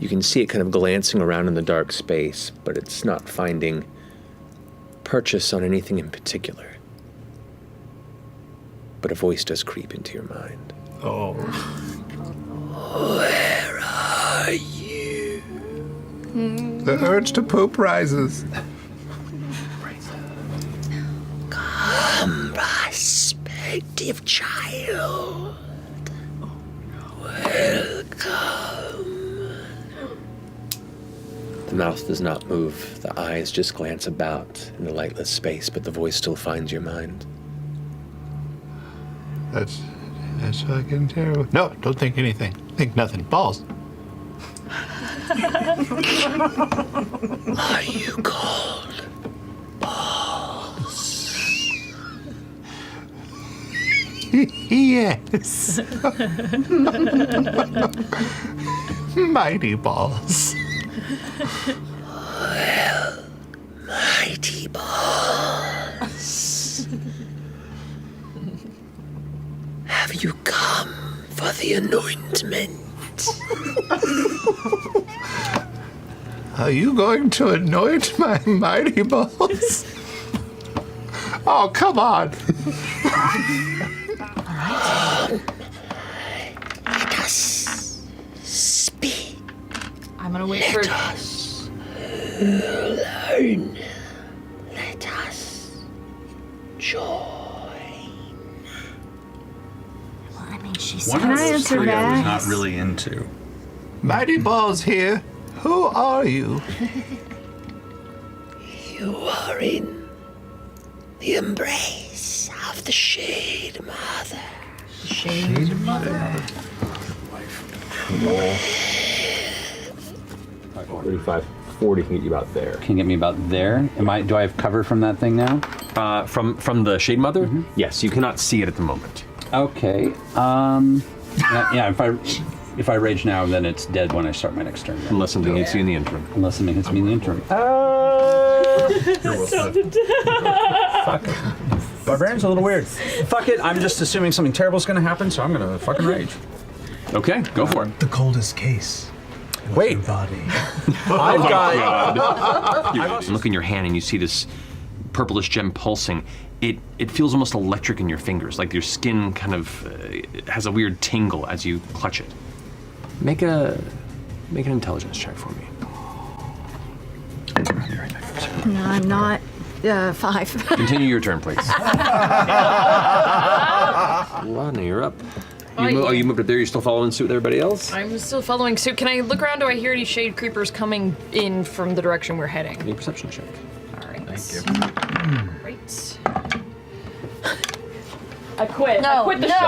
You can see it kind of glancing around in the dark space, but it's not finding purchase on anything in particular. But a voice does creep into your mind. Oh. Where are you? The urge to poop rises. Come, prospective child. Welcome. The mouth does not move. The eyes just glance about in the lightless space, but the voice still finds your mind. That's fucking terrible. No, don't think anything. Think nothing. Balls. Are you called balls? Yes. Mighty balls. Well, mighty balls. Have you come for the anointment? Are you going to anoint my mighty balls? Oh, come on. Let us speak. I'm gonna wait Let for. us learn. Let us join. Well, I mean, she One said. of I those answer three I was back? not really into. Mighty balls here. Who are you? You are in the embrace of the Shade Mother. Shade mother. 35, 40 can get you about there. Can get me about there. Do I have cover from that thing now? From the Shade Mother? Yes, you cannot see it at the moment. Okay. Yeah. If I rage now, then it's dead when I start my next turn. Then. Unless something hits you in the interim. Unless something hits me in the interim. Fuck. Barbarian's a little weird. Fuck it, I'm just assuming something terrible's gonna happen, so I'm gonna fucking rage. Okay, go for it. The coldest case. Wait. Your body. I've got. You look in your hand and you see this purplish gem pulsing. It feels almost electric in your fingers, like your skin kind of has a weird tingle as you clutch it. Make an intelligence check for me. No, I'm not. 5. Continue your turn, please. Laudna, you're up. You moved up there. You're still following suit with everybody else? I'm still following suit. Can I look around? Do I hear any shade creepers coming in from the direction we're heading? Give me a perception check. All right. Thank you. Right. I quit. No, I quit the no, show.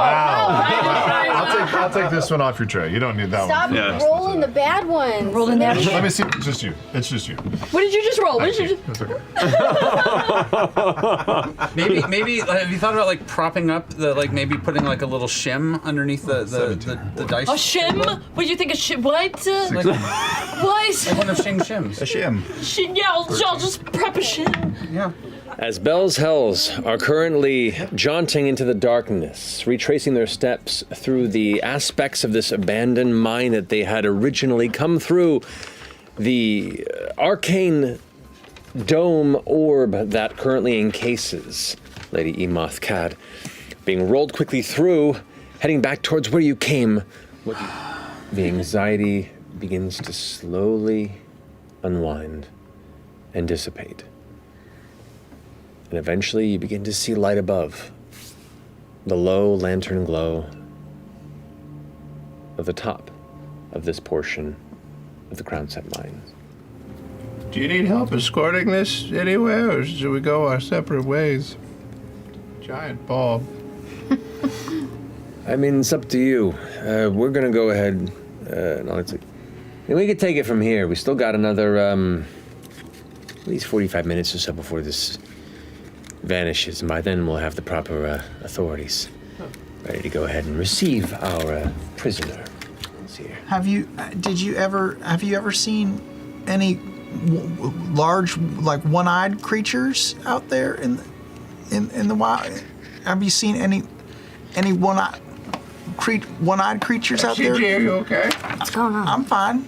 I'll take this one off your tray. You don't need that Stop one. Yeah. rolling the bad ones. Rolling that shit. Let me see. It's just you. It's just you. What did you just roll? What did you just... That's okay. Maybe have you thought about like propping up the maybe putting like a little shim underneath the dice? A shim? What do you think a shim? What? Like, What? one of Shing Shims. A shim. Yeah, I'll just prep a shim. Yeah. As Bell's Hells are currently jaunting into the darkness, retracing their steps through the aspects of this abandoned mine that they had originally come through, the arcane dome orb that currently encases Lady Emoth Cad, being rolled quickly through, heading back towards where you came. The anxiety begins to slowly unwind and dissipate. And eventually you begin to see light above, the low lantern glow of the top of this portion of the Crown Set Mines. Do you need help escorting this anywhere, or should we go our separate ways? Giant ball. I mean, it's up to you. We're gonna go ahead, and we could take it from here. We still got another, at least 45 minutes or so before this vanishes, and by then we'll have the proper authorities ready to go ahead and receive our prisoner. Let's see here. Have you ever seen any large, like one-eyed creatures out there in the wild? Have you seen any one-eyed creatures out there? CJ, are you okay? What's going on? I'm fine.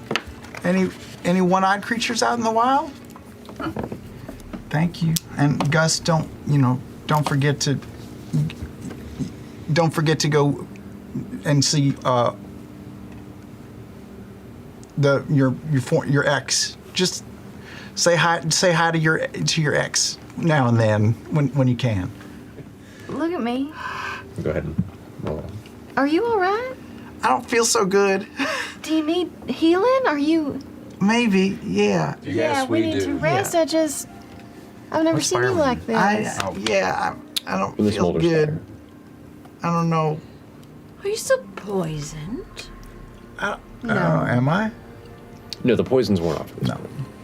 Any one-eyed creatures out in the wild? Thank you. And Gus, don't forget to go and see your ex. Just say hi to your ex now and then when you can. Look at me. Go ahead and roll on. Are you all right? I don't feel so good. Do you need healing? Are you? Maybe, yeah. Yeah, we need to rest. Yeah. I've never seen you like this. I don't From the feel smolder good. spire. I don't know. Are you still poisoned? No. Am I? No, the poison's worn off. No.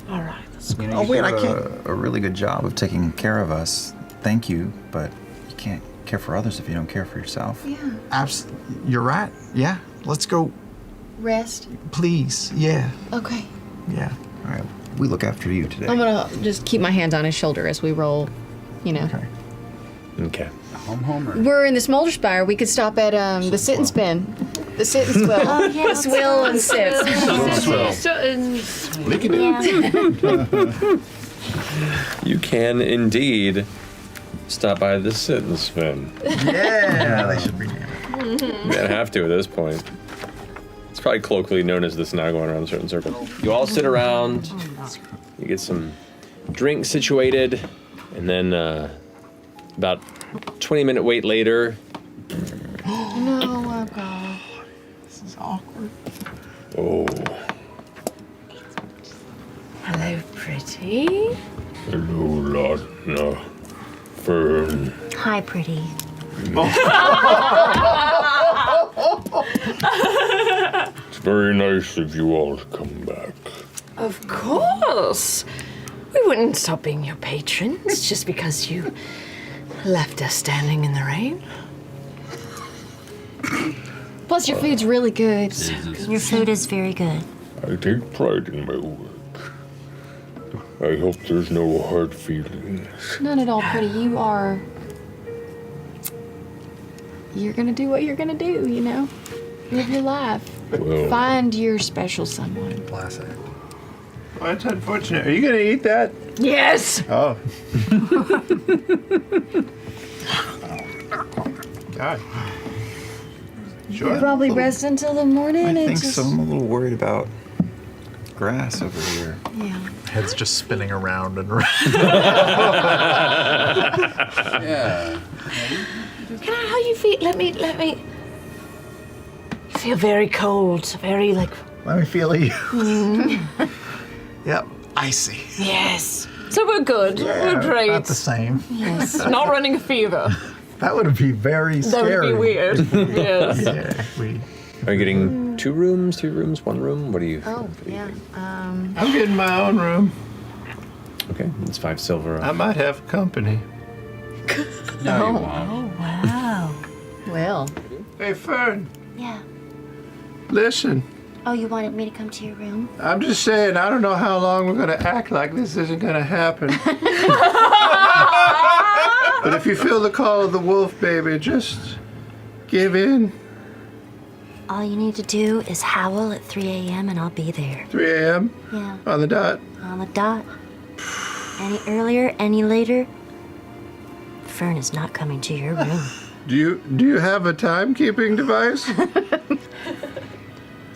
All right. That's good. Oh wait, I can't. A really good job of taking care of us. Thank you, but you can't care for others if you don't care for yourself. Yeah. You're right. Yeah. Let's go, Rest. please. Yeah. Okay. Yeah. All right, we look after you today. I'm gonna just keep my hands on his shoulder as we roll. Okay. Okay. Home or? We're in the smolder spire. We could stop at the sit and spin, the sit and swill, the swill and sit. You can indeed stop by the sit and spin. Yeah, they should be. You don't have to at this point. It's probably colloquially known as this now going around a certain circle. You all sit around, you get some drinks situated, and then about 20-minute wait later. No, oh God. This is awkward. Oh. Hello, pretty. Hello, Laudna. Fearne. Hi, pretty. It's very nice of you all to come back. Of course. We wouldn't stop being your patrons just because you left us standing in the rain. Plus, your food's really good. Your food is very good. I take pride in my work. I hope there's no hard feelings. None at all, pretty. You're gonna do what you're gonna do, you know? Live your life. Well, Find your special someone. Classic. Well, that's unfortunate. Are you going to eat that? Yes. Oh. God. Sure. Probably rest until the morning. I think It's just, so. I'm a little worried about grass over here. Yeah. Head's just spinning around and around. Yeah. Can I? How you feel? Let me. You feel very cold. Very like. Let me feel you. Yep. Icy. Yes. So we're good. We're great. Not the same. Yes. Not running a fever. That would be very That scary. would be weird. Yes. Yeah. are you getting 2 rooms, 3 rooms, 1 room? What are you? Oh, yeah. I'm getting my own room. Okay, it's 5 silver. I might have company. No, you won't. Wow. Well. Hey, Fearne, Yeah. listen. Oh, you wanted me to come to your room? I'm just saying, I don't know how long we're going to act like this isn't going to happen. But if you feel the call of the wolf, baby, just give in. All you need to do is howl at 3 a.m. and I'll be there. 3 a.m. Yeah. on the dot. On the dot. Any earlier, any later, Fearne is not coming to your room. Do you have a timekeeping device?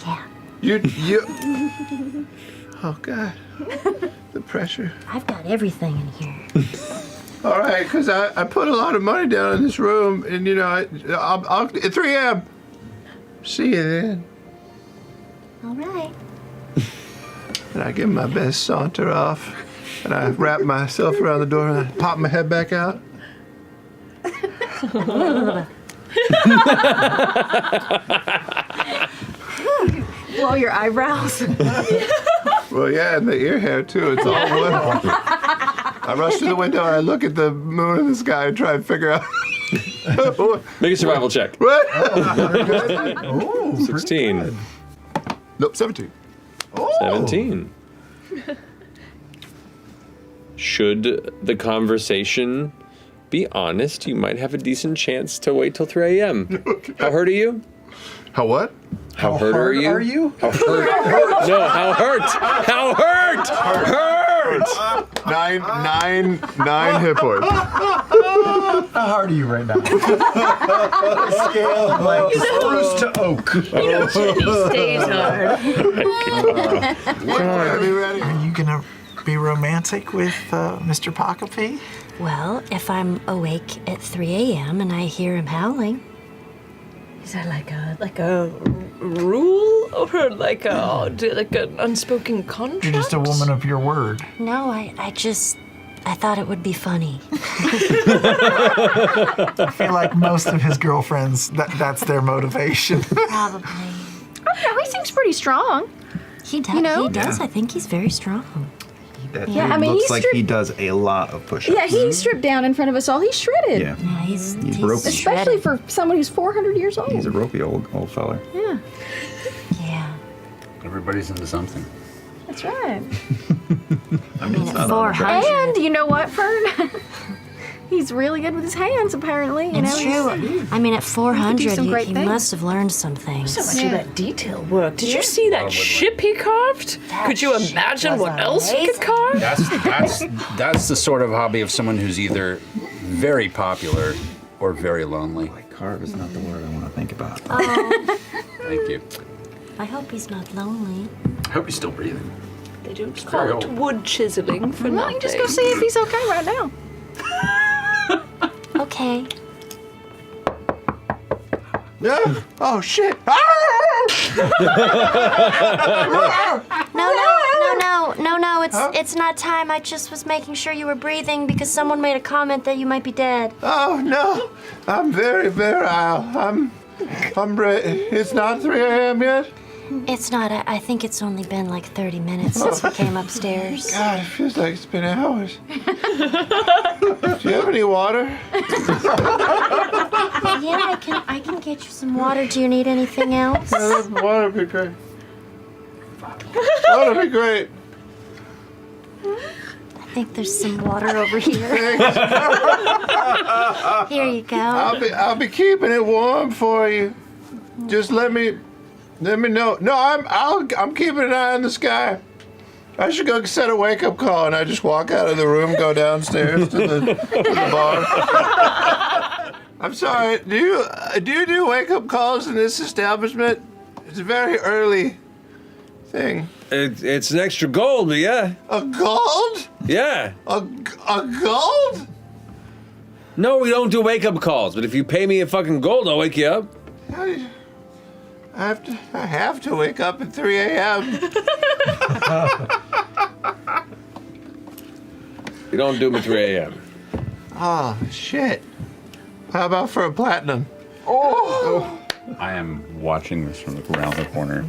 Yeah. You. Oh God, the pressure. I've got everything in here. All right, because I put a lot of money down in this room, and I'll at 3 a.m. See you then. All right. And I give my best saunter off, and I wrap myself around the door, and I pop my head back out. Blow your eyebrows. Well, yeah, and the ear hair too. It's all one. I rush to the window and I look at the moon in the sky and try and figure out. Make a survival check. What? Oh, 16. Nope, 17. 17. Should the conversation be honest, you might have a decent chance to wait till 3 a.m. How hurt are you? How what? How hurt are you? How hurt? No, how hurt? How hurt? Hurt! 9 hit points. How hard are you right now? Scale of like spruce to oak. You know, Jenny stays hard. Are you gonna be romantic with Mr. Pockapee? Well, if I'm awake at 3 a.m. and I hear him howling. Is that like a rule or like an unspoken contract? You're just a woman of your word. No, I thought it would be funny. I feel like most of his girlfriends, that's their motivation. Probably. Oh, he seems pretty strong. He does. You know? He does. I think he's very strong. Yeah, I mean, looks he's like he does a lot of push-ups. Yeah, he stripped down in front of us all. He's shredded. Yeah. Yeah, he's ropey. Especially for someone who's 400 years old. He's a ropey old feller. Yeah, Yeah. Everybody's into something. that's right. I mean, it's at not 400. And you know what, Fearne? He's really good with his hands, apparently. You It's know, true. I mean, at 400, some great he things. must have learned some things. So much of that detail work. Did you see that ship he carved? Could you imagine what else he could carve? That's the sort of hobby of someone who's either very popular or very lonely. Carve is not the word I want to think about. Oh, Thank you. I hope he's not lonely. I hope he's still breathing. They don't call it wood chiseling for well, nothing. you just go see if he's okay right now. Okay. No. Oh shit. No, it's not time. I just was making sure you were breathing because someone made a comment that you might be dead. Oh no. I'm very virile. It's not 3 a.m. yet? It's not. I think it's only been like 30 minutes since we came upstairs. God, it feels like it's been hours. Do you have any water? Yeah, I can get you some water. Do you need anything else? Water would be great. Water would be great. I think there's some water over here. Here you go. I'll be keeping it warm for you. Just let me know. No, I'm keeping an eye on the sky. I should go set a wake-up call, and I just walk out of the room, go downstairs to the bar. I'm sorry. Do you do wake-up calls in this establishment? It's a very early thing. It's an extra gold, but yeah. A gold? Yeah. A gold? No, we don't do wake-up calls, but if you pay me a fucking gold, I'll wake you up. I have to wake up at 3 a.m. You don't do them at 3 a.m. Oh, shit. How about for a platinum? I am watching this from around the corner.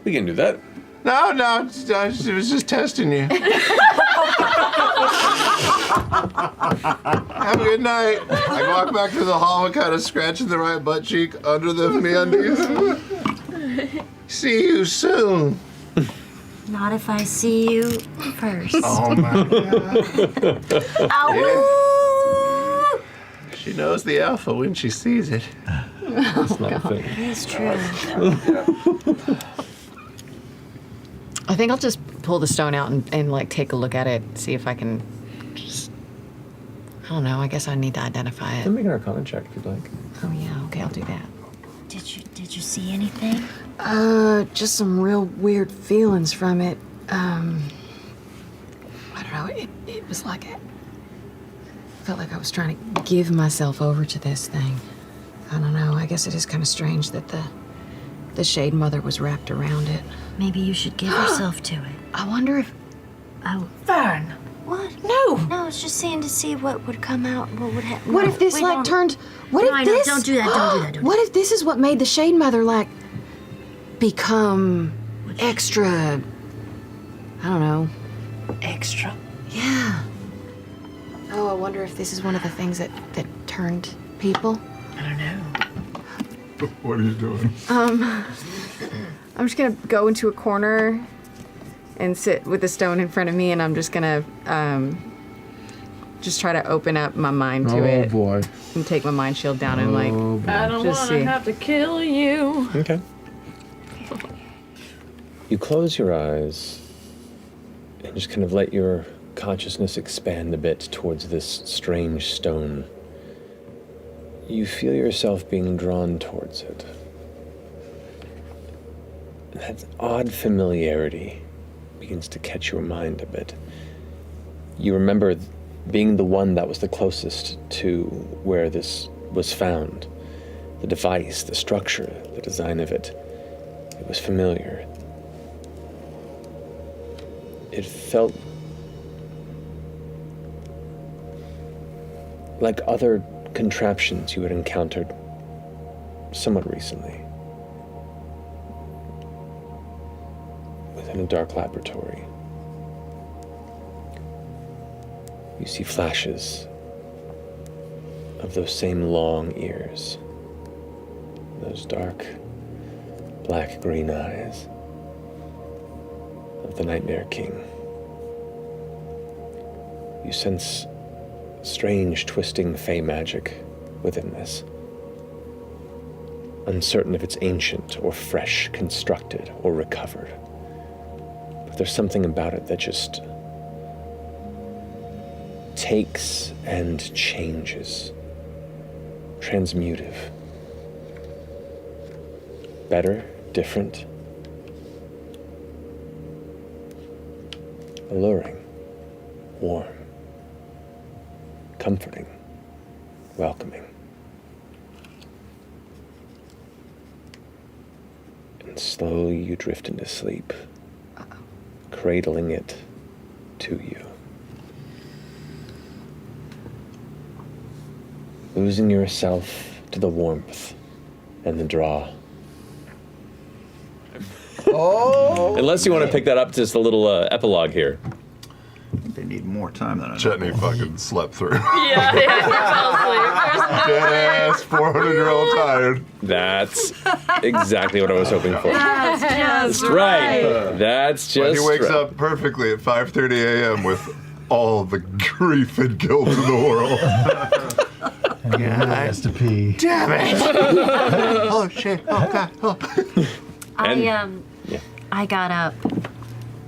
We can do that. No, it was just testing you. Have a good night. I walk back to the hall and kind of scratching the right butt cheek under the meundies. See you soon. Not if I see you first. Oh my god. Ow. She knows the alpha when she sees it. That's not a thing. It is true. I think I'll just pull the stone out and like take a look at it, see if I can just, I don't know, I guess I need to identify it. Make an Arcana check if you'd like. Oh yeah, okay, I'll do that. Did you see anything? Just some real weird feelings from it. I don't know, it was like I felt like I was trying to give myself over to this thing. I don't know, I guess it is kind of strange that the Shade Mother was wrapped around it. Maybe you should give yourself to it. I wonder if... Oh. Fearne. What? No. No, I was just saying to see what would come out, what would happen. What if this like turned... What if this... Don't do that, don't do that. What if this is what made the Shade Mother like become extra... I don't know. Extra? Yeah. Oh, I wonder if this is one of the things that turned people. I don't know. What are you doing? I'm just gonna go into a corner and sit with the stone in front of me, and I'm just gonna just try to open up my mind to it. Oh boy. And take my mind shield down and like I don't just want to see. have to kill you. Okay. You close your eyes and just kind of let your consciousness expand a bit towards this strange stone. You feel yourself being drawn towards it. That odd familiarity begins to catch your mind a bit. You remember being the one that was the closest to where this was found. The device, the structure, the design of it. It was familiar. It felt like other contraptions you had encountered somewhat recently within a dark laboratory. You see flashes of those same long ears, those dark black-green eyes of the Nightmare King. You sense strange, twisting fey magic within this. Uncertain if it's ancient or fresh, constructed or recovered. But there's something about it that just takes and changes. Transmutive. Better, different. Alluring, warm, comforting, welcoming. And slowly you drift into sleep, cradling it to you. Losing yourself to the warmth and the draw. Oh! Unless you want to pick that up, just a little epilogue here. I think they need more time than I Chetney fucking slept through. Yeah, he fell asleep. Dead ass, 400-year-old tired. That's exactly what I was hoping for. That's just right. That's But just he wakes right. up perfectly at 5:30 a.m. with all the grief and guilt in the world. has to pee. Damn it! Oh shit! Oh god! Oh. I got up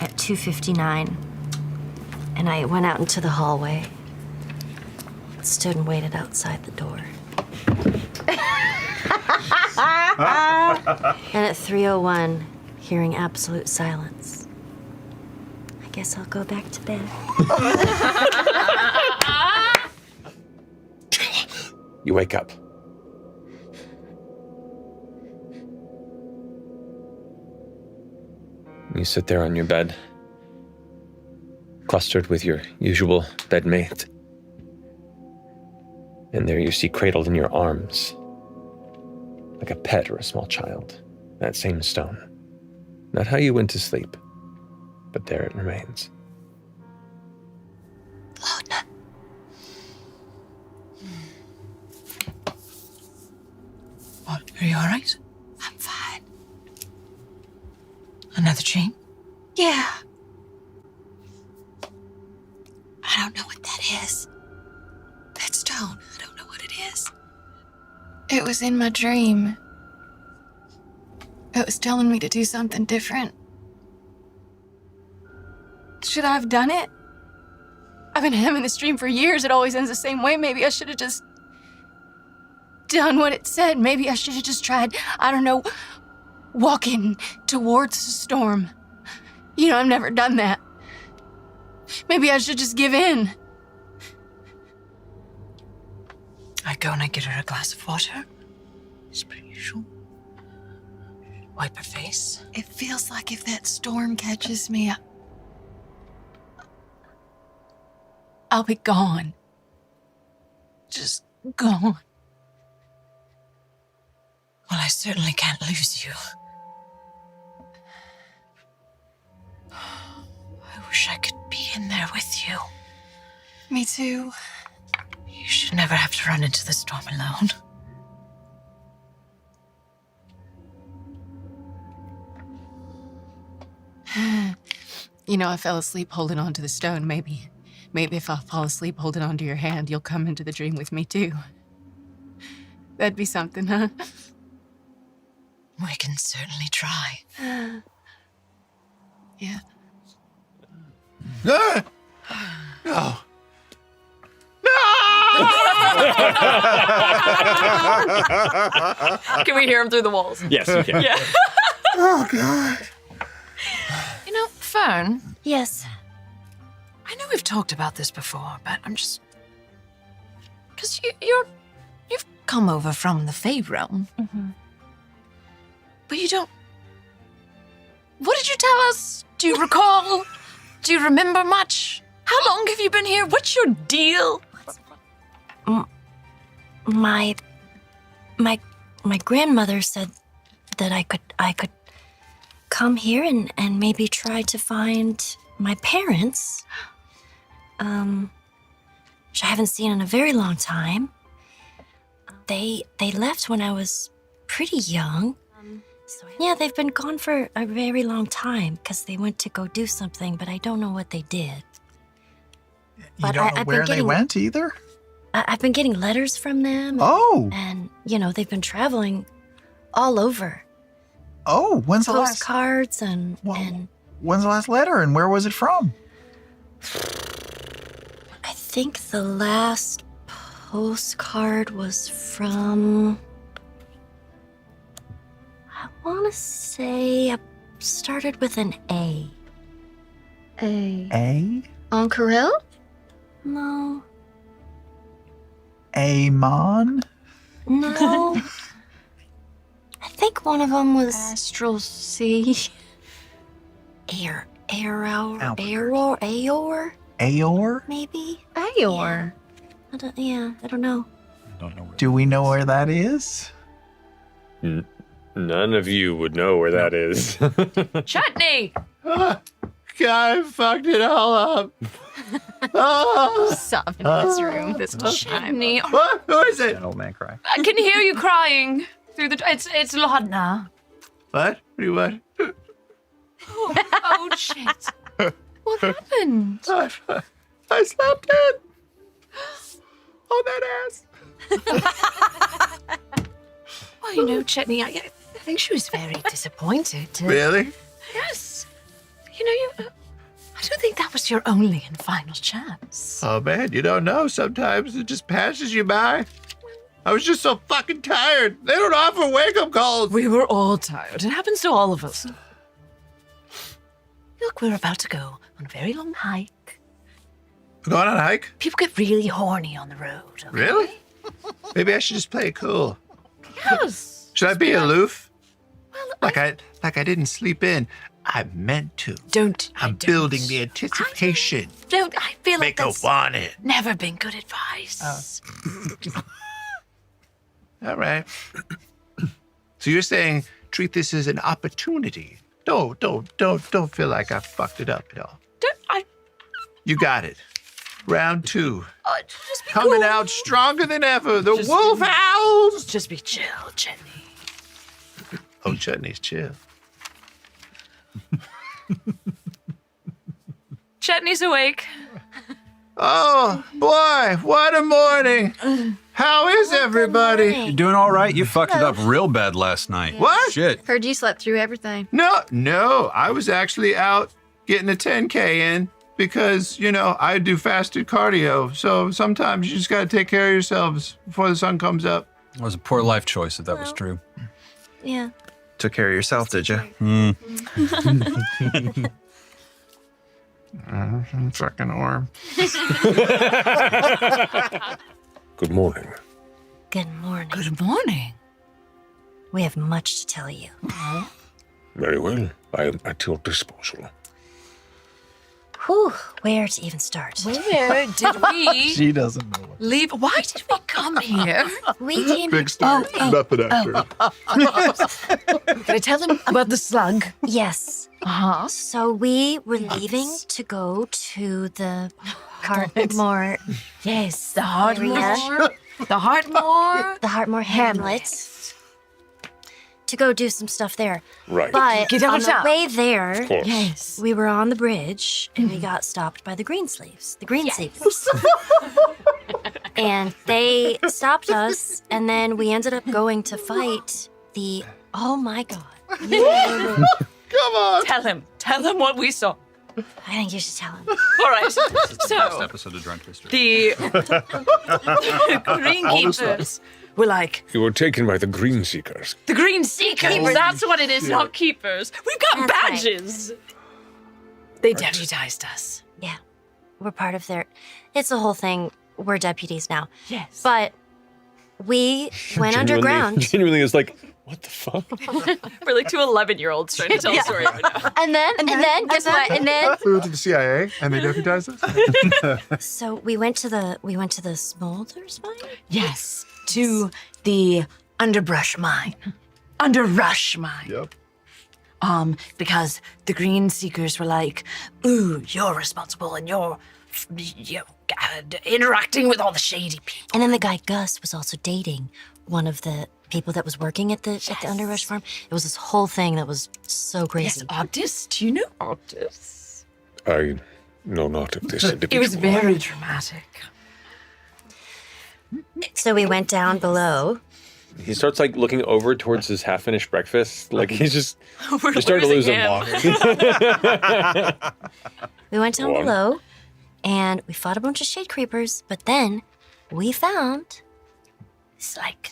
at 2:59, and I went out into the hallway, stood and waited outside the door. And at 3:01, hearing absolute silence. I guess I'll go back to bed. You wake up. You sit there on your bed, clustered with your usual bedmate. And there you see cradled in your arms, like a pet or a small child, that same stone. Not how you went to sleep, but there it remains. Laudna. What, are you all right? I'm fine. Another chain? Yeah. I don't know what that is. That stone, I don't know what it is. It was in my dream. It was telling me to do something different. Should I have done it? I've been having this dream for years. It always ends the same way. Maybe I should have just done what it said. Maybe I should have just tried, I don't know, walking towards the storm. You know, I've never done that. Maybe I should just give in. I go and I get her a glass of water. It's pretty usual. Wipe her face. It feels like if that storm catches me, I'll be gone. Just gone. Well, I certainly can't lose you. I wish I could be in there with you. Me too. You should never have to run into the storm alone. You know, I fell asleep holding on to the stone. Maybe if I fall asleep holding on to your hand, you'll come into the dream with me too. That'd be something, huh? We can certainly try. Yeah. No. No. Can we hear him through the walls? Yes, you can. Yeah. Oh, God. You know, Fearne, Yes. I know we've talked about this before, but I'm just... Because you've come over from the Fae realm. Mm-hmm. But you don't... What did you tell us? Do you recall? Do you remember much? How long have you been here? What's your deal? My grandmother said that I could come here and maybe try to find my parents. Which I haven't seen in a very long time. They left when I was pretty young. So yeah, they've been gone for a very long time because they went to go do something, but I don't know what they did. You But don't know I've been where they getting- went either? I've been getting letters from them. Oh. And, they've been traveling all over. Oh, when's the last Postcards and when's the last letter and where was it from? I think the last postcard was from... I want to say it started with an A. A? Encarel? No. Amon? No. I think one of them was... Astral Sea. Aor, Aor? maybe? Ayor. I don't know. Do we know where that is? None of you would know where that is. Chutney! God, I fucked it all up. Oh. Stop in this room this whole time. Chutney. What? Who is it? An old man cry. I can hear you crying through the... It's Laudna. What? What do you want? Oh, shit. What happened? I slept in. On that ass. Well, Chetney, I think she was very disappointed. Really? Yes. I don't think that was your only and final chance. Oh, man, you don't know. Sometimes it just passes you by. I was just so fucking tired. They don't offer wake-up calls. We were all tired. It happens to all of us. Look, we're about to go on a very long hike. We're going on a hike? People get really horny on the road. Okay? Really? Maybe I should just play it cool. Yes. Should I be aloof? Well, like I didn't sleep in. I meant to. I'm building the anticipation. I feel like Make her that's want it. never been good advice. All right. So you're saying treat this as an opportunity. Don't feel like I fucked it up at all. You got it. Round 2. Just be Coming cool. out stronger than ever. The wolf howls. Just be chill, Chutney. Oh, Chutney's chill. Chutney's awake. Oh, boy, what a morning. How is everybody? You're doing all right? You fucked it up real bad last night. What? Shit. Heard you slept through everything. No, I was actually out getting a 10K in because, I do fasted cardio. So sometimes you just got to take care of yourselves before the sun comes up. It was a poor life choice if that was true. Yeah. Took care of yourself, did you? Fucking orm. Good morning. Good morning. Good morning. We have much to tell you. Very well. I am at your disposal. Whew, where to even start? Where did we She doesn't know. leave? Why did we come here? We came Big story. Nothing after. Can I tell them about the slug? Yes. Uh-huh. So we were leaving to go to the Heartmoor. Yes, the Area. Heartmoor. The Heartmoor. The Heartmoor Hamlet. To go do some stuff there. Right. But Get out on of the town. way there, Of course. Yes. we were on the bridge and we got stopped by the Greensleeves. The Greensleeves. And they stopped us, and then we ended up going to fight the. Oh my god. Come on. Tell him. tell him what we saw. I think you should tell him. All right. This is the best So episode of Drunk History. the greenkeepers were like, You were taken by the Green Seekers. the green seekers. That's what it is, not keepers. We've got That's right. badges. They deputized us. Yeah, we're part of their. It's a whole thing. We're deputies now. Yes. But we went underground. Genuinely is like, what the fuck? We're like two 11-year-olds trying to tell a story right now. And then, guess what? And then, We went to the CIA and they deputized us. so we went to the smolders mine. Yes, to the underbrush mine. Underrush mine. Yep. Because the green seekers were like, ooh, you're responsible and you're interacting with all the shady people. And then the guy Gus was also dating one of the people that was working at the underrush farm. It was this whole thing that was so crazy. Yes, Optus. Do you know Optus? I know not of this individual. It was very dramatic. So we went down below. He starts like looking over towards his half-finished breakfast. Like he's just We're you start to lose losing him. We went down Go on. below, and we fought a bunch of shade creepers. But then we found It's like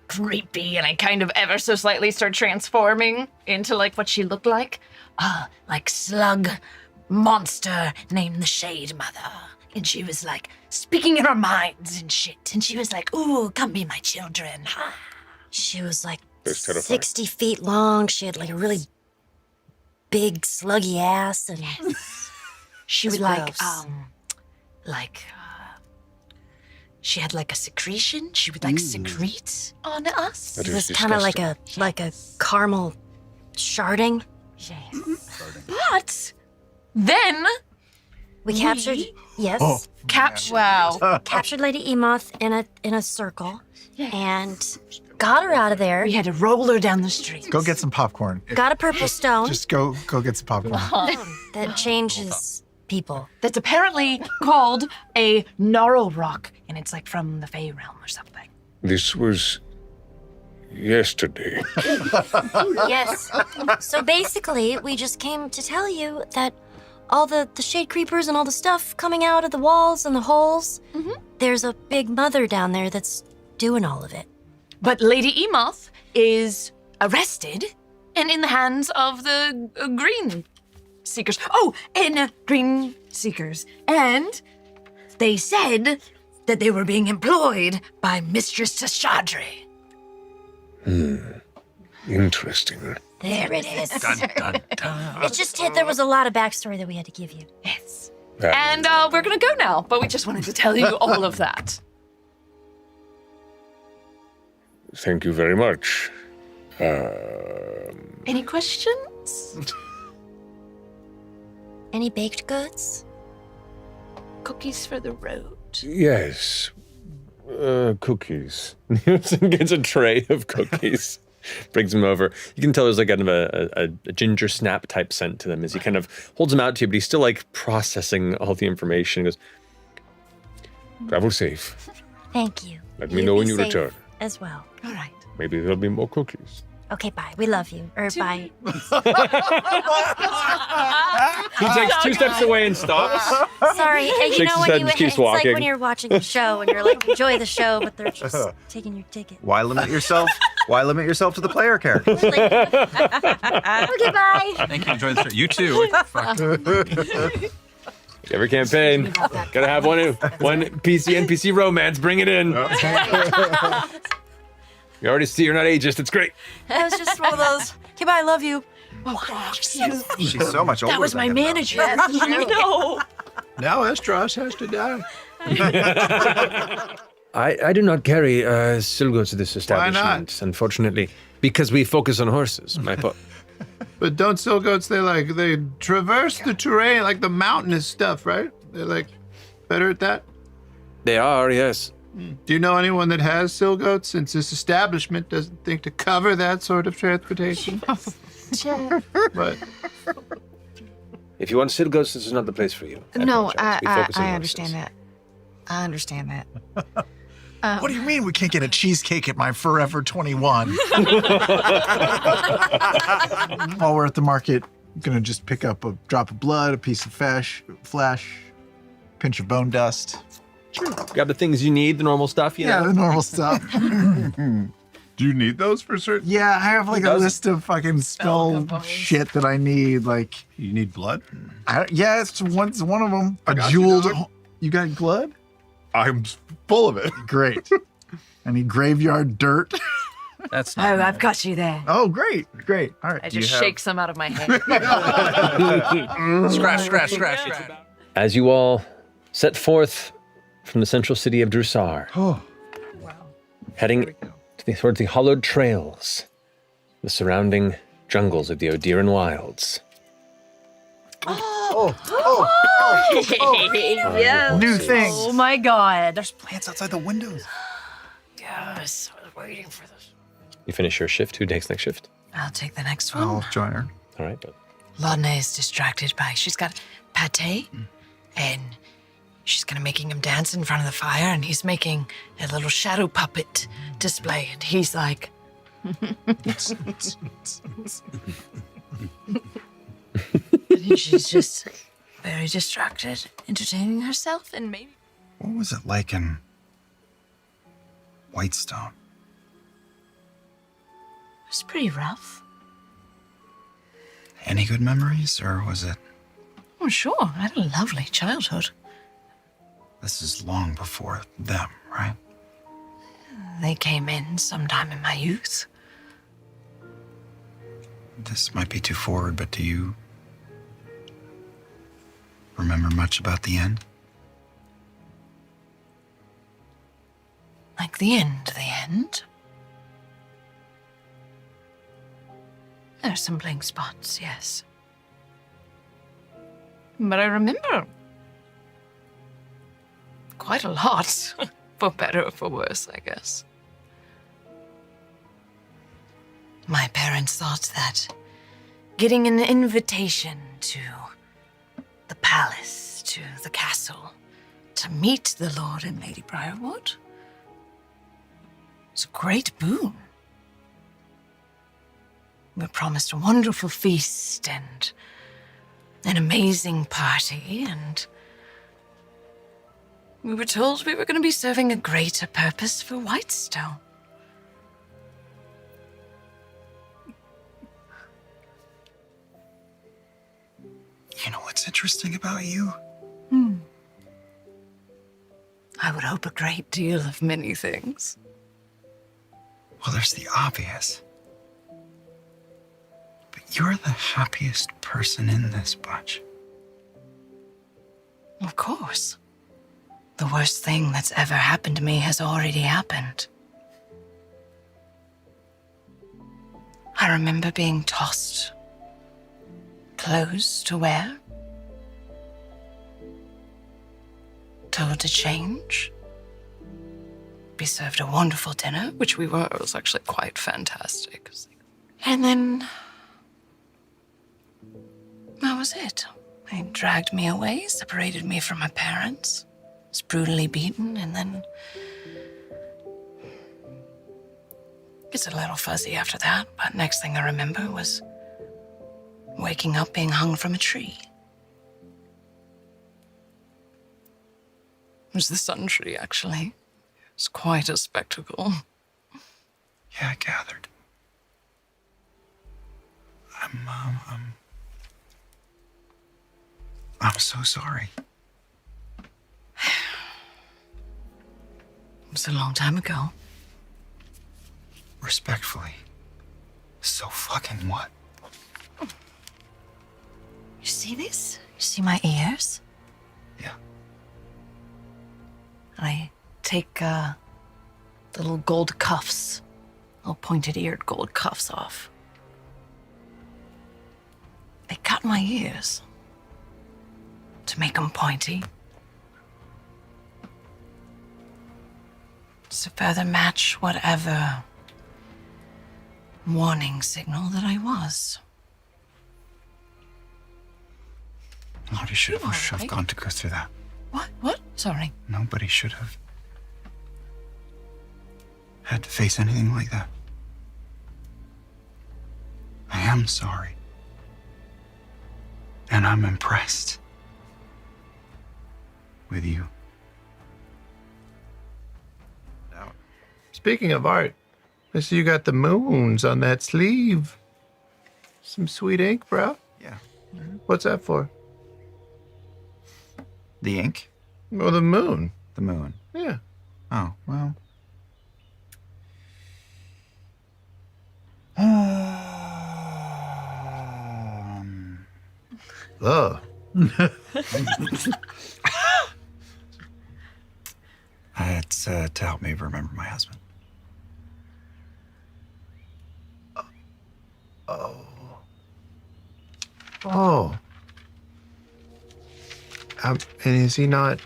creepy, and I kind of ever so slightly start transforming into like what she looked like. Like slug monster named the Shade Mother. And she was like speaking in her minds and shit. And she was like, ooh, come be my children. she was like That's terrifying. 60 feet long. She had like a really big sluggy ass, and She was was like, gross. she had like a secretion. She would like secrete on us. That it is was kind of disgusting. like a caramel sharding. Yes. But then We captured yes, captured Lady Emoth in a circle, and got her out of there. we had to roll her down the street. Go get some popcorn. Got a purple stone Just go get some popcorn. that changes people. That's apparently called a gnarlrock, and it's like from the Fey realm or something. This was yesterday. Yes. So basically, we just came to tell you that all the shade creepers and all the stuff coming out of the walls and the holes, there's a big mother down there that's doing all of it. But Lady Emoth is arrested and in the hands of the green seekers. Oh, and green seekers. And they said that they were being employed by Mistress Tashadri. Interesting. There it is. It just hit. There was a lot of backstory that we had to give you. Yes. That- And we're gonna go now, but we just wanted to tell you all of that. Thank you very much. Any questions? Any baked goods? Cookies for the road. Yes. Cookies. Gets a tray of cookies. Brings them over. You can tell there's like kind of a ginger snap type scent to them as he kind of holds them out to you, but he's still like processing all the information. He goes, travel safe. Thank you. Let me know when be you safe return. As well. All right. Maybe there'll be more cookies. Okay, bye. We love you. Or bye. He takes 2 steps away and stops. Sorry. You Shakes know his when head you and keeps it's like walking. when you're watching a show and you're like, enjoy the show, but they're just taking your ticket. Why limit yourself? Why limit yourself to the player character? Okay, bye. Thank you. Enjoy the show. You too. Fuck. Every campaign, gotta have one NPC romance. Bring it in. You already see you're not ageist. It's great. That was just one of those. Okay, bye. I love you. She's so much older. That was than my him, though. manager. I know. Now Estros has to die. I do not carry silgo to this Why establishment, not? unfortunately, because we focus on horses. But don't silgoats, they traverse the terrain, like the mountainous stuff, right? They're like better at that? They are, yes. Do you know anyone that has silgoats, since this establishment doesn't think to cover that sort of transportation? But If you want silgos, this is not the place for you. No, apologize. We focus on I horses. understand that. I understand that. What do you mean we can't get a cheesecake at my Forever 21? While we're at the market gonna just pick up a drop of blood, a piece of flesh, pinch of bone dust. Grab the things you need, the normal stuff, you Yeah, know? the normal stuff. Do you need those for certain? Yeah, I have like a list of fucking spell shit that I need. Like, You need blood? yeah, it's one of them. A got you, jeweled. dog. You got blood? I'm full of it. Great. I need graveyard dirt. That's Oh, not I've got you there. Oh, great. All right. I you just have- shake some out of my hand. Scratch. As you all set forth from the central city of Drusar, heading towards the hollowed trails, the surrounding jungles of the Odiran wilds. Yes. New things. Oh my god. There's plants outside the windows. Yes, I was waiting for this. You finish your shift. Who takes next shift? I'll take the next one. I'll join her. All right, but Laudna is distracted by, she's got pate, and she's kind of making him dance in front of the fire, and he's making a little shadow puppet display, and he's like, and she's just very distracted, entertaining herself, and maybe. What was it like in Whitestone? It was pretty rough. Any good memories, or was it? Oh, sure. I had a lovely childhood. This is long before them, right? They came in sometime in my youth. This might be too forward, but do you remember much about the end? Like the end. There are some blank spots, yes. But I remember quite a lot, for better or for worse, I guess. My parents thought that getting an invitation to the palace, to the castle, to meet the Lord and Lady Briarwood was a great boon. We were promised a wonderful feast and an amazing party, and we were told we were going to be serving a greater purpose for Whitestone. You know what's interesting about you? I would hope a great deal of many things. Well, there's the obvious. But you're the happiest person in this bunch. Of course. The worst thing that's ever happened to me has already happened. I remember being tossed clothes to wear, told to change, be served a wonderful dinner, which we were. It was actually quite fantastic. And then that was it. They dragged me away, separated me from my parents, was brutally beaten, and then it's a little fuzzy after that, but next thing I remember was waking up being hung from a tree. It was the sun tree, actually. It was quite a spectacle. Yeah, I gathered. I'm so sorry. It was a long time ago. Respectfully. So fucking what? You see this? You see my ears? Yeah. I take little gold cuffs, little pointed-eared gold cuffs off. They cut my ears to make them pointy, to further match whatever warning signal that I was. Nobody should have gone to go through that. What? Sorry. Nobody should have had to face anything like that. I am sorry. And I'm impressed with you. Speaking of art, I see you got the moons on that sleeve. Some sweet ink, bro. Yeah. What's that for? The ink? Well, the moon. The moon. Yeah. Oh, well. Oh. It's to help me remember my husband. Oh. And is he not?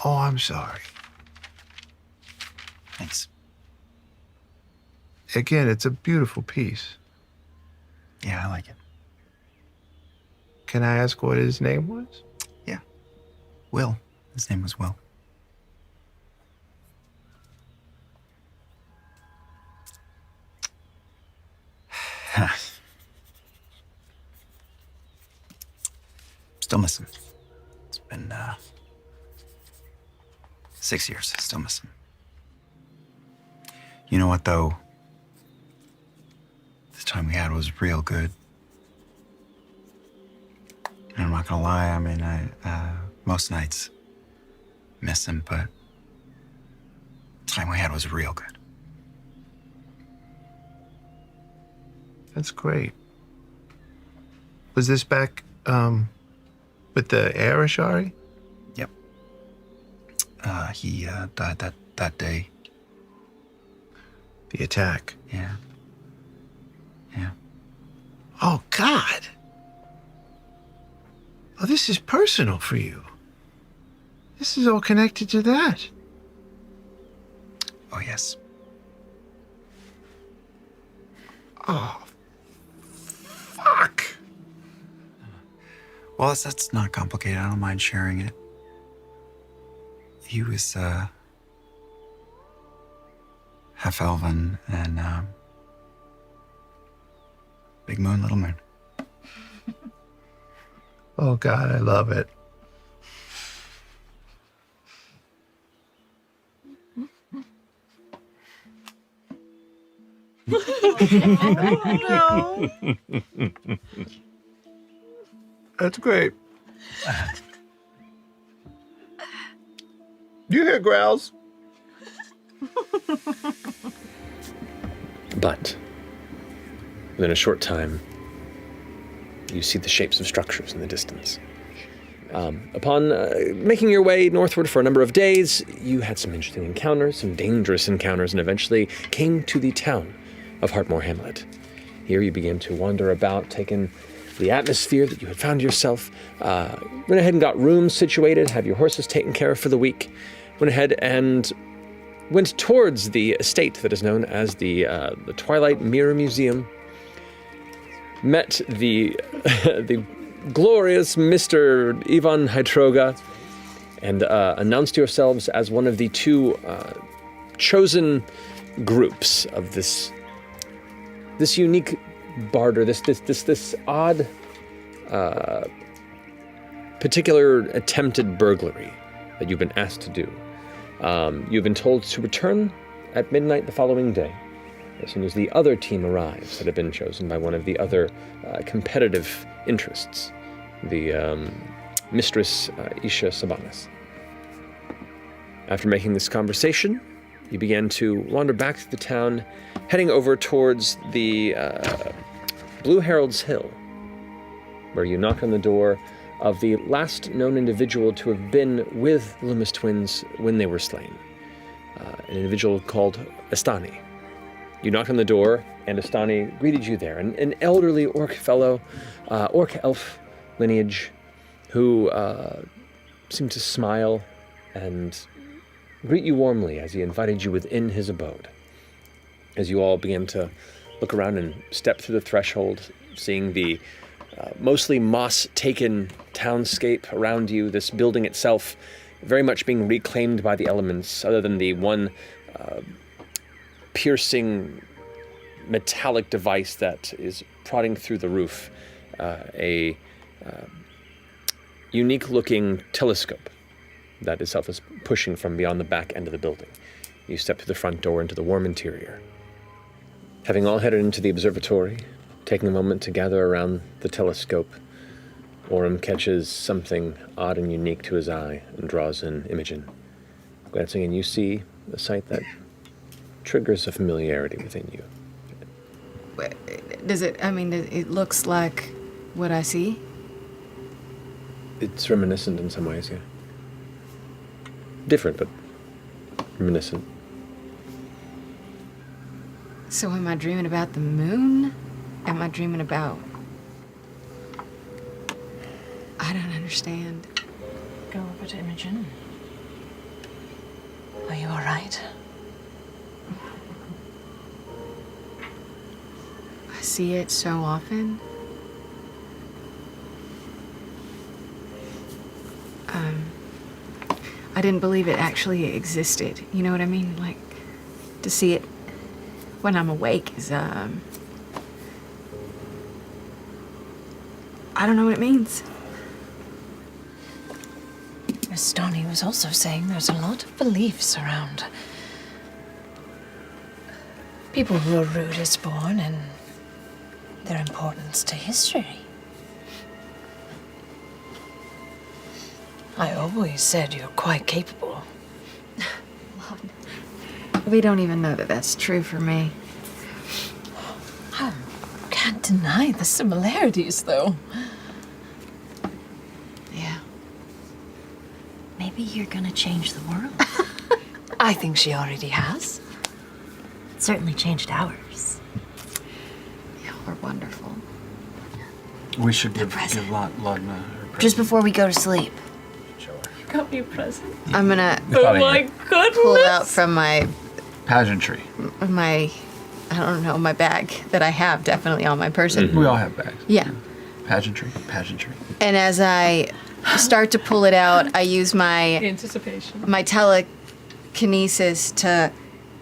Oh, I'm sorry. Thanks. Again, it's a beautiful piece. Yeah, I like it. Can I ask what his name was? Yeah. Will. His name was Will. Still miss him. It's been 6 years. Still miss him. You know what, though? The time we had was real good. And I'm not gonna lie. I mean, I most nights miss him, but the time we had was real good. That's great. Was this back with the Arashari? Yep. He died that day. The attack. Yeah. Yeah. Oh, God. Oh, this is personal for you. This is all connected to that. Oh, yes. Oh, fuck. Well, that's not complicated. I don't mind sharing it. He was half elven and big moon, little moon. Oh, God, I love it. No. That's great. You hear growls? But within a short time, you see the shapes of structures in the distance. Upon making your way northward for a number of days, you had some interesting encounters, some dangerous encounters, and eventually came to the town of Heartmoor Hamlet. Here you began to wander about, taking the atmosphere that you had found yourself, went ahead and got rooms situated, had your horses taken care of for the week, went ahead and went towards the estate that is known as the Twilight Mirror Museum, met the the glorious Mr. Ivan Hydroga, and announced yourselves as one of the two chosen groups of this unique barter, this odd particular attempted burglary that you've been asked to do. You've been told to return at midnight the following day, as soon as the other team arrives that have been chosen by one of the other competitive interests, the Mistress Isha Sabanas. After making this conversation, you began to wander back to the town, heading over towards the Blue Herald's Hill, where you knock on the door of the last known individual to have been with Loomis twins when they were slain, an individual called Estani. You knocked on the door, and Estani greeted you there, an elderly orc fellow, orc elf lineage, who seemed to smile and greet you warmly as he invited you within his abode. As you all began to look around and step through the threshold, seeing the mostly moss-taken townscape around you, this building itself very much being reclaimed by the elements, other than the one piercing metallic device that is prodding through the roof, a unique-looking telescope that itself is pushing from beyond the back end of the building. You step through the front door into the warm interior. Having all headed into the observatory, taking a moment to gather around the telescope, Orym catches something odd and unique to his eye and draws in Imogen. Glancing in, you see a sight that triggers a familiarity within you. Does it, I mean, it looks like what I see? It's reminiscent in some ways, yeah. Different, but reminiscent. So am I dreaming about the moon? Am I dreaming about... I don't understand. Go over to Imogen. Are you all right? I see it so often. I didn't believe it actually existed. You know what I mean? Like, to see it when I'm awake is, I don't know what it means. Miss Donnie was also saying there's a lot of beliefs around people who are ruidus born and their importance to history. I always said you're quite capable. We don't even know that that's true for me. I can't deny the similarities, though. Yeah. Maybe you're gonna change the world. I think she already has. It certainly changed ours. Y'all are wonderful. We should give present. Laudna her present. Just before we go to sleep. Got me a present. I'm gonna Oh my goodness! pull out from my, Pageantry. I don't know, my bag that I have definitely on my person. We all have bags. Yeah. Pageantry. And as I start to pull it out, I use my telekinesis to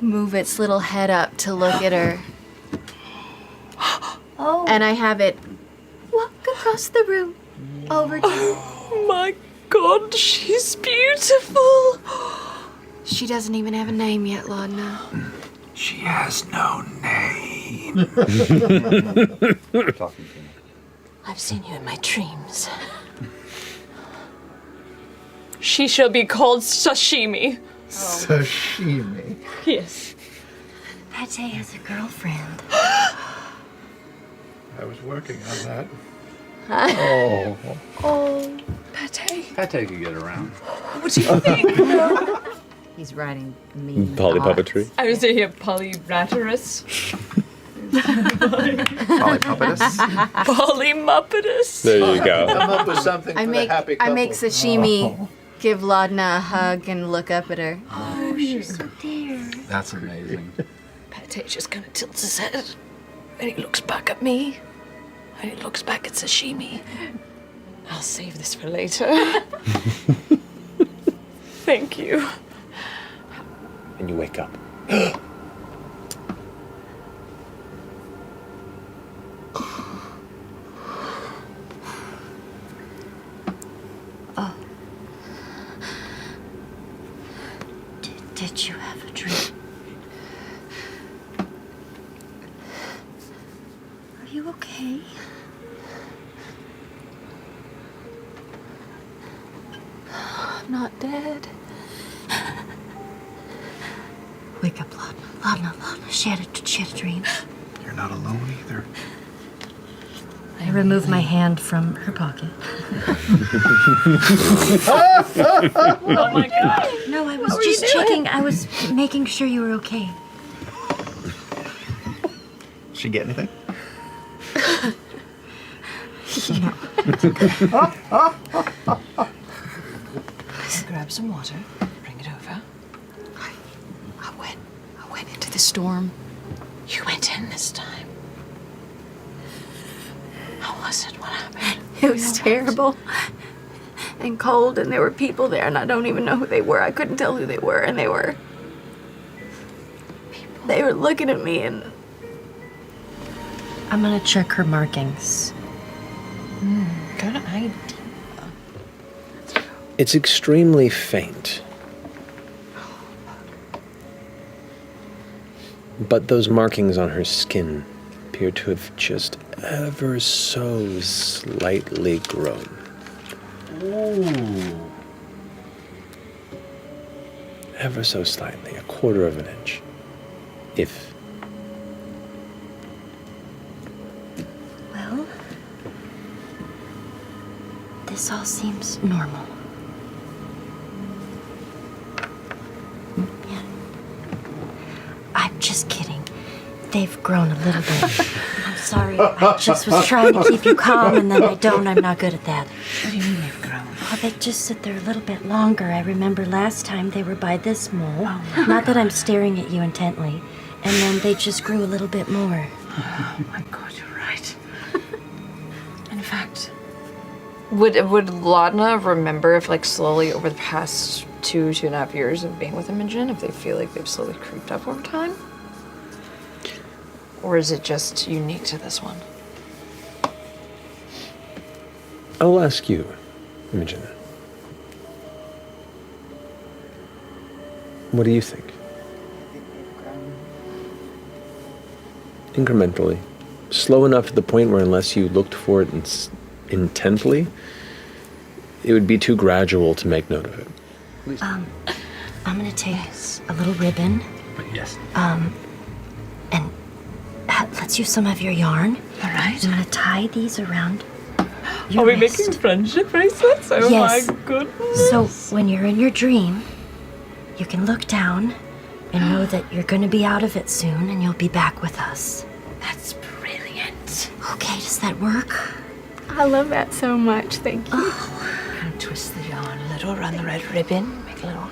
move its little head up to look at her. Oh. And I have it walk across the room over to Oh my god, she's beautiful! She doesn't even have a name yet, Laudna. She has no name. I've seen you in my dreams. She shall be called Sashimi. Sashimi. Yes. Pate has a girlfriend. I was working on that. Oh, Pate. Pate could get around. What do you think? He's writing mean Poly thoughts. puppetry. I was here Polyraterus. Polypuppetus. Polymuppetous. There you go. Come up with something I for make the happy couple. I make Sashimi give Laudna a hug and look up at her. Oh, she's so dear. That's amazing. Pate just kind of tilts his head, and he looks back at me, and he looks back at Sashimi. I'll save this for later. Thank you. And you wake up. Did you have a dream? Are you okay? I'm not dead. Wake up, Laudna. Laudna. She had a dream. You're not alone either. I removed my hand from her pocket. Oh my god. No, I was just checking. I was making sure you were okay. She get anything? Grab some water. Bring it over. I went into the storm. You went in this time. How was it? What happened? It was terrible and cold, and there were people there, and I don't even know who they were. I couldn't tell who they were, and they were looking at me, and I'm gonna check her markings. Good idea. It's extremely faint. But those markings on her skin appear to have just ever so slightly grown. Ooh. Ever so slightly, a quarter of an inch. If. Well, this all seems normal. Yeah. I'm just kidding. They've grown a little bit. I'm sorry. I just was trying to keep you calm, and then I don't. I'm not good at that. What do you mean they've grown? Oh, they just sit there a little bit longer. I remember last time they were by this mole. Not that I'm staring at you intently. And then they just grew a little bit more. Oh my god, you're right. In fact, would Laudna remember if, like, slowly over the past 2.5 years of being with Imogen, if they feel like they've slowly creeped up over time? Or is it just unique to this one? I'll ask you, Imogen. What do you think? Incrementally. Slow enough to the point where unless you looked for it intently, it would be too gradual to make note of it. I'm gonna take a little ribbon. Yes. And let's use some of your yarn. All right. I'm gonna tie these around your Are we wrist. making friendship bracelets? Oh Yes. my goodness. So when you're in your dream, you can look down and know that you're gonna be out of it soon and you'll be back with us. That's brilliant. Okay, does that work? I love that so much. Thank you. And twist the yarn a little around the red ribbon. Make a little.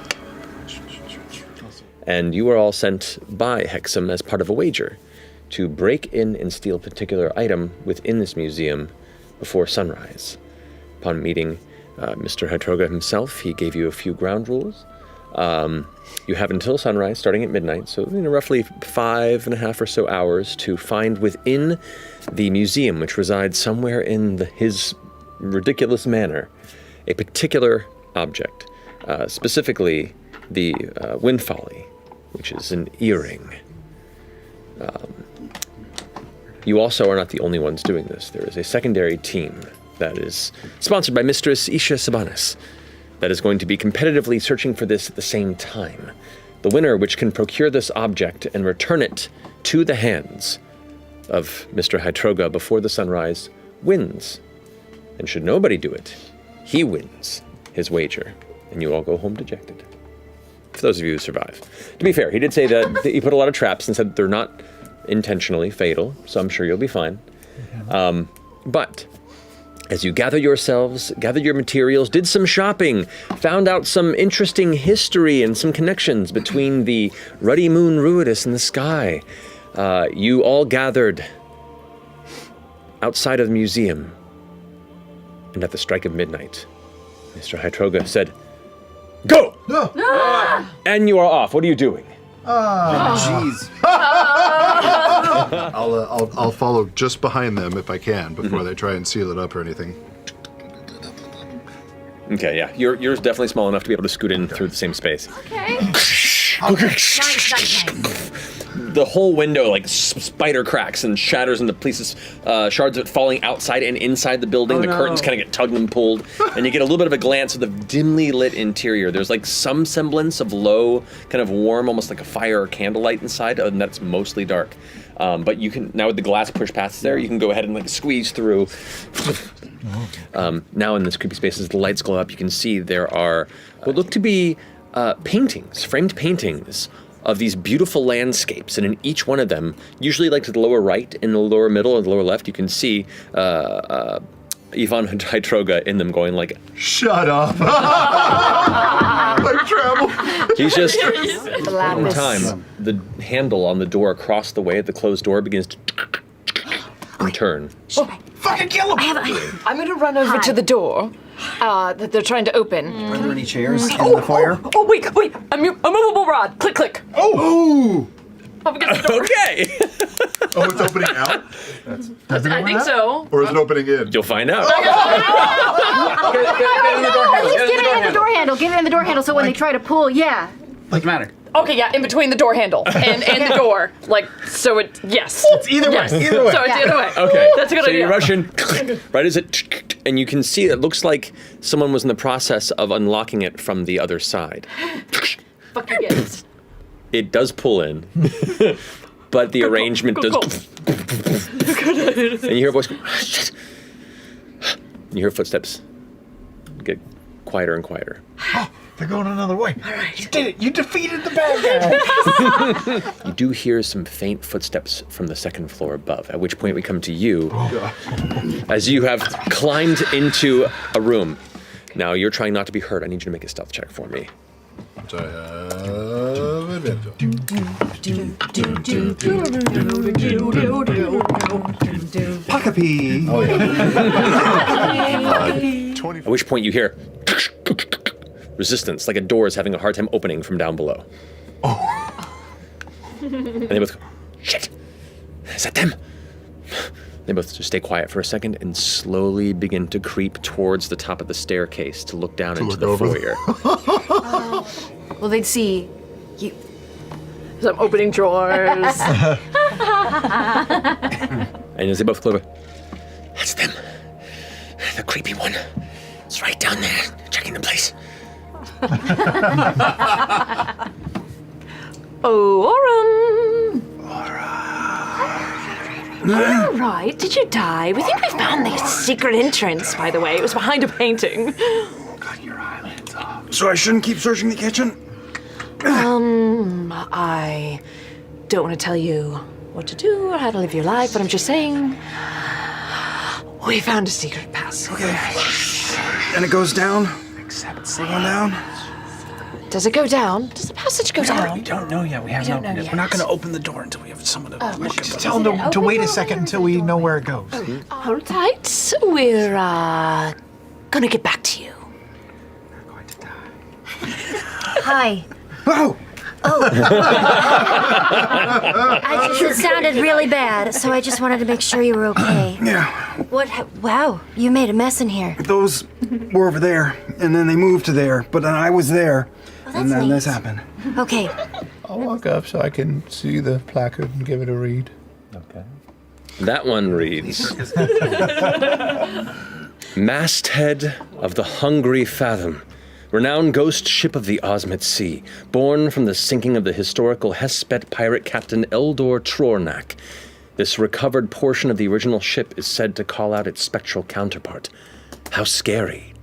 And you are all sent by Hexam as part of a wager to break in and steal a particular item within this museum before sunrise. Upon meeting Mr. Hytroga himself, he gave you a few ground rules. You have until sunrise, starting at midnight, so roughly 5.5 or so hours to find within the museum, which resides somewhere in his ridiculous manor, a particular object, specifically the wind folly, which is an earring. You also are not the only ones doing this. There is a secondary team that is sponsored by Mistress Isha Sabanis that is going to be competitively searching for this at the same time. The winner, which can procure this object and return it to the hands of Mr. Hytroga before the sunrise, wins. And should nobody do it, he wins his wager, and you all go home dejected. For those of you who survive. To be fair, he did say that he put a lot of traps and said that they're not intentionally fatal, so I'm sure you'll be fine. But as you gather yourselves, gathered your materials, did some shopping, found out some interesting history and some connections between the ruddy moon Ruidus and the sky, you all gathered outside of the museum, and at the strike of midnight, Mr. Hytroga said, "Go!" And you are off. What are you doing? Jeez. I'll follow just behind them if I can before they try and seal it up or anything. Okay, yeah. Yours definitely small enough to be able to scoot in through the same space. Okay. Nice. The whole window like spider cracks and shatters into pieces, shards of it falling outside and inside the building. The curtains kind of get tugged and pulled, and you get a little bit of a glance of the dimly lit interior. There's like some semblance of low, kind of warm, almost like a fire or candlelight inside, and that's mostly dark. But you can, now with the glass push past there, you can go ahead and like squeeze through. Now in this creepy space, as the lights glow up, you can see there are what look to be paintings, framed paintings of these beautiful landscapes, and in each one of them, usually like to the lower right, in the lower middle, and the lower left, you can see Ivan Hytroga in them going like, "Shut up!" Like travel. He's just in time. The handle on the door across the way, the closed door begins to turn. Fucking kill him! I'm gonna run over to the door that they're trying to open. Are there any chairs in the foyer? Oh, wait. A movable rod. Click. Oh! Up against the door. Okay. Oh, it's opening out? I think so. Or is it opening in? You'll find out. Just get it in the door handle. Get it in the door handle so when they try to pull, yeah. Doesn't matter. Okay, yeah, in between the door handle and the door. Like, so it, yes. It's either way. Yes. Either way. So it's either way. Okay. That's a good so idea. you rush in, right as it, and you can see it looks like someone was in the process of unlocking it from the other side. Fuck your guess. It does pull in, but the arrangement does. And you hear a voice go, shit. And you hear footsteps get quieter and quieter. They're going another way. All right. You did it. You defeated the bad guy. You do hear some faint footsteps from the second floor above, at which point we come to you, as you have climbed into a room. Now, you're trying not to be hurt. I need you to make a stealth check for me. Which I have advantage. Pockapee. Oh, yeah. 20. At which point you hear resistance, like a door is having a hard time opening from down below. Oh. And they both go, shit, is that them? They both just stay quiet for a second and slowly begin to creep towards the top of the staircase to look down into the foyer. Well, they'd see you. Some opening drawers. And as they both close, that's them. The creepy one. It's right down there, checking the place. Oh, Orym. All right, did you die? We think we found the secret entrance, by the way. It was behind a painting. Got your eyelids off. So I shouldn't keep searching the kitchen? I don't want to tell you what to do or how to live your life, but I'm just saying we found a secret passage. Okay. And it goes down? Except going down? Does it go down? Does the passage go down? We don't know yet. We haven't opened it. We're not going to open the door until we have someone to look at Just tell them to wait a second until we know where it goes. Hold tight. We're gonna get back to you. We're going to die. Hi. Oh! It sounded really bad, so I just wanted to make sure you were okay. Yeah. Wow, you made a mess in here. Those were over there, and then they moved to there, but then I was there, and then neat. this happened. Okay. I'll walk up so I can see the placard and give it a read. Okay. That one reads, Masthead of the Hungry Fathom, renowned ghost ship of the Osmit Sea, born from the sinking of the historical Hespet pirate captain Eldor Trornak. This recovered portion of the original ship is said to call out its spectral counterpart. How scary, ...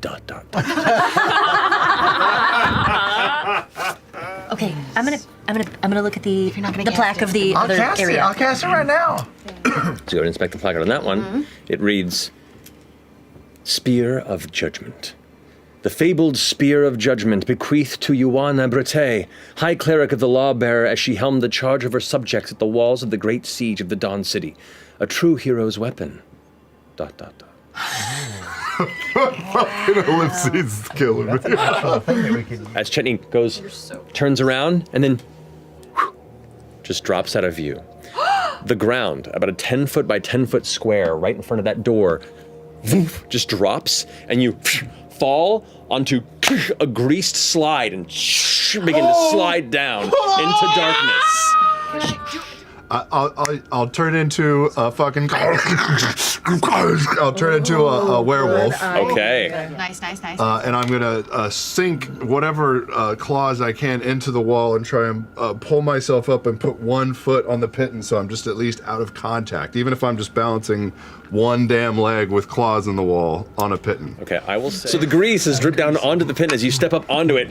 Okay, I'm gonna look at the plaque of the other area. I'll cast it right now. So go ahead and inspect the placard on that one. It reads, Spear of Judgment. The fabled Spear of Judgment bequeathed to Ioana Brete, High Cleric of the Lawbearer as she helmed the charge of her subjects at the walls of the great siege of the Dawn City. A true hero's weapon. ... Fucking ellipses killing me. As Chetney goes, turns around, and then just drops out of view. The ground, about a 10-foot by 10-foot square right in front of that door, just drops, and you fall onto a greased slide and begin to slide down into darkness. I'll turn into a fucking. I'll turn into a werewolf. Okay. Nice. And I'm gonna sink whatever claws I can into the wall and try and pull myself up and put one foot on the pitten so I'm just at least out of contact, even if I'm just balancing one damn leg with claws in the wall on a pitten. Okay, I will say. So the grease has dripped down onto the pin. As you step up onto it,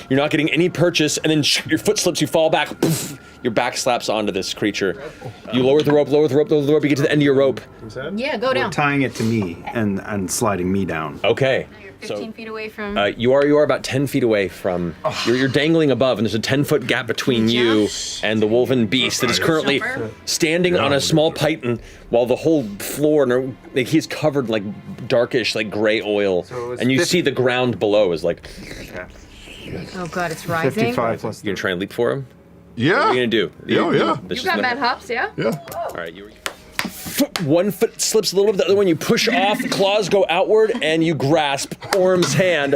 you're not getting any purchase, and then your foot slips, you fall back, poof, your back slaps onto this creature. You lower the rope, you get to the end of your rope. Yeah, go down. Tying it to me and sliding me down. Okay. You're 15 feet away from. You are about 10 feet away from. You're dangling above, and there's a 10-foot gap between you and the wolven beast that is currently standing on a small python, while the whole floor, he's covered like darkish, like gray oil, and you see the ground below is like. Oh god, it's rising. 55 plus. You gonna try and leap for him? Yeah. What are you gonna do? Yeah. You got mad hops, yeah? Yeah. All right, one foot slips a little bit, the other one you push off, the claws go outward, and you grasp Orym's hand.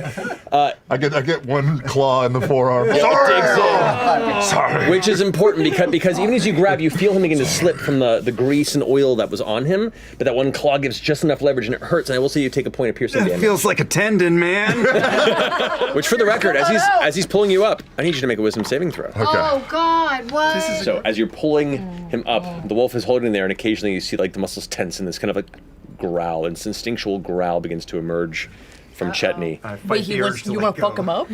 I get one claw in the forearm. Digs in. Sorry. Which is important because even as you grab, you feel him begin to slip from the grease and oil that was on him, but that one claw gives just enough leverage and it hurts, and I will say you take a point of piercing It damage. feels like a tendon, man. Which for the record, as he's pulling you up, I need you to make a wisdom saving throw. Oh God, what? So as you're pulling him up, the wolf is holding there, and occasionally you see like the muscles tense, and this kind of a growl, and this instinctual growl begins to emerge from Chetney. Wait, you want to fuck him up?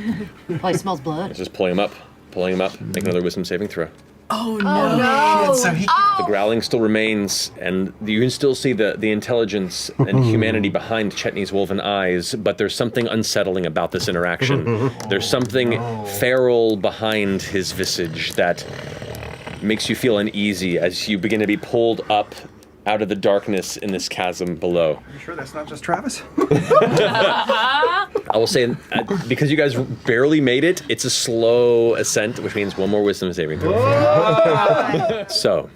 Probably smells blood. Just pulling him up, make another wisdom saving throw. Oh no! So The growling still remains, and you can still see the intelligence and humanity behind Chetney's wolven eyes, but there's something unsettling about this interaction. There's something feral behind his visage that makes you feel uneasy as you begin to be pulled up out of the darkness in this chasm below. You sure that's not just Travis? I will say, because you guys barely made it, it's a slow ascent, which means one more wisdom saving throw. So,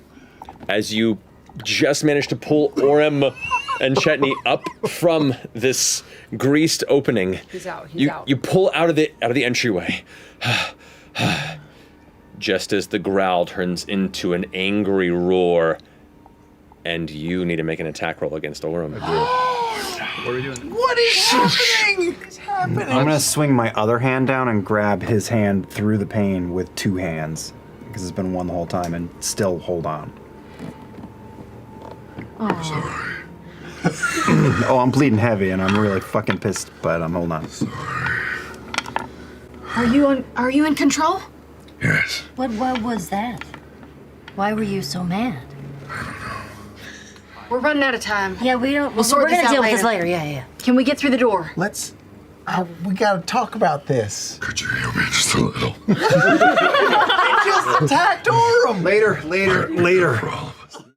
as you just managed to pull Orym and Chetney up from this greased opening, He's out. you pull out of the entryway. Just as the growl turns into an angry roar, and you need to make an attack roll against Orym. What are we doing? What is happening? What's happening? I'm gonna swing my other hand down and grab his hand through the pane with two hands, because it's been one the whole time, and still hold on. Oh, I'm bleeding heavy, and I'm really fucking pissed, but I'm holding on. Are you in control? Yes. What was that? Why were you so mad? We're running out of time. Yeah, we don't. We'll sort we're this gonna out deal with this later. later. Yeah. Can we get through the door? Let's. We gotta talk about this. Could you heal me just a little? Just attacked Orym. Later. For all of